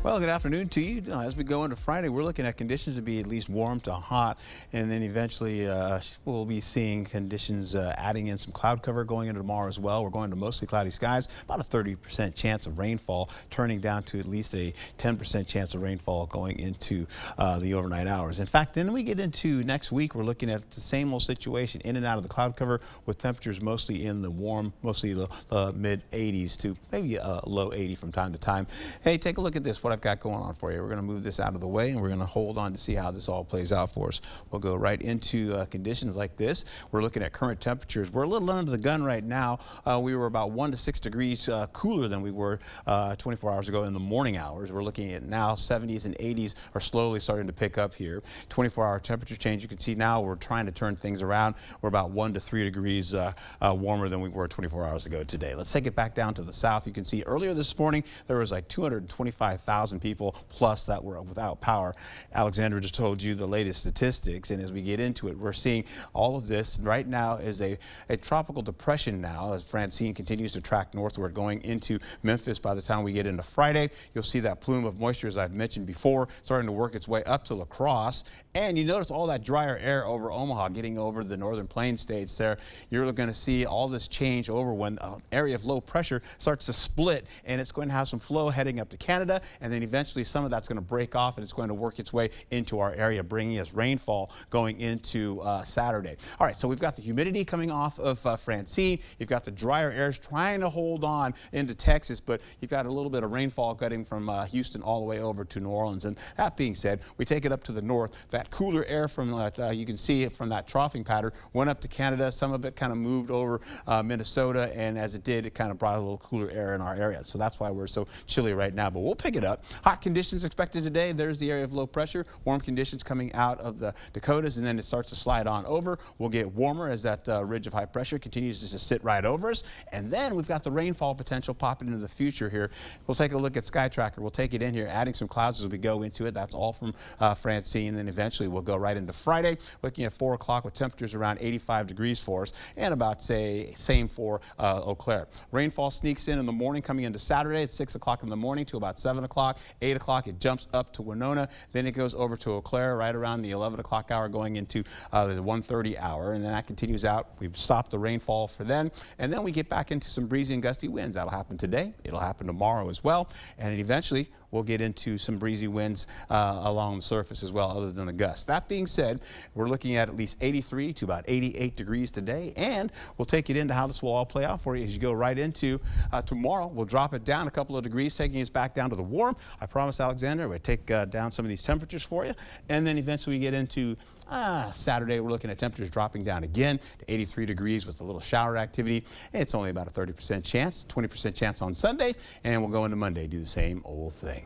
Well, good afternoon to you. As we go into Friday, we're looking at conditions to be at least warm to hot, and then eventually we'll be seeing conditions adding in some cloud cover going into tomorrow as well. We're going to mostly cloudy skies, about a 30% chance of rainfall, turning down to at least a 10% chance of rainfall going into the overnight hours. In fact, then we get into next week, we're looking at the same old situation, in and out of the cloud cover with temperatures mostly in the warm, mostly the mid 80s to maybe a low 80 from time to time. Hey, take a look at this, what I've got going on for you. We're going to move this out of the way and we're going to hold on to see how this all plays out for us. We'll go right into conditions like this. We're looking at current temperatures. We're a little under the gun right now. We were about 1 to 6 degrees cooler than we were 24 hours ago in the morning hours. We're looking at now 70s and 80s are slowly starting to pick up here. 24-hour temperature change. You can see now we're trying to turn things around. We're about 1 to 3 degrees warmer than we were 24 hours ago today. Let's take it back down to the south. You can see earlier this morning there was like 225,000 people plus that were without power. Alexandra just told you the latest statistics, and as we get into it, we're seeing all of this right now is a tropical depression now as Francine continues to track northward going into Memphis. By the time we get into Friday, you'll see that plume of moisture, as I've mentioned before, starting to work its way up to La Crosse. And you notice all that drier air over Omaha getting over the northern plain states there. You're going to see all this change over when an area of low pressure starts to split, and it's going to have some flow heading up to Canada, and then eventually some of that's going to break off and it's going to work its way into our area, bringing us rainfall going into Saturday. All right, so we've got the humidity coming off of Francine. You've got the drier airs trying to hold on into Texas, but you've got a little bit of rainfall getting from Houston all the way over to New Orleans. And that being said, we take it up to the north. That cooler air from you can see it from that troughing pattern went up to Canada. Some of it kind of moved over Minnesota, and as it did, it kind of brought a little cooler air in our area. So that's why we're so chilly right now, but we'll pick it up. Hot conditions expected today. There's the area of low pressure. Warm conditions coming out of the Dakotas, and then it starts to slide on over. We'll get warmer as that ridge of high pressure continues to sit right over us. And then we've got the rainfall potential popping into the future here. We'll take a look at Sky Tracker. We'll take it in here, adding some clouds as we go into it. That's all from Francine. And then eventually we'll go right into Friday, looking at 4 o'clock with temperatures around 85 degrees for us, and about, say, same for Eau Claire. Rainfall sneaks in the morning coming into Saturday at 6 o'clock in the morning to about 7 o'clock. 8 o'clock, it jumps up to Winona. Then it goes over to Eau Claire right around the 11 o'clock hour going into the 1:30 hour. And then that continues out. We've stopped the rainfall for then. And then we get back into some breezy and gusty winds. That'll happen today. It'll happen tomorrow as well. And eventually we'll get into some breezy winds along the surface as well, other than the gusts. That being said, we're looking at least 83 to about 88 degrees today. And we'll take it into how this will all play out for you as you go right into tomorrow. We'll drop it down a couple of degrees, taking us back down to the warm. I promised Alexander we'd take down some of these temperatures for you. And then eventually we get into Saturday, we're looking at temperatures dropping down again to 83 degrees with a little shower activity. It's only about a 30% chance, 20% chance on Sunday, and we'll go into Monday, do the same old thing.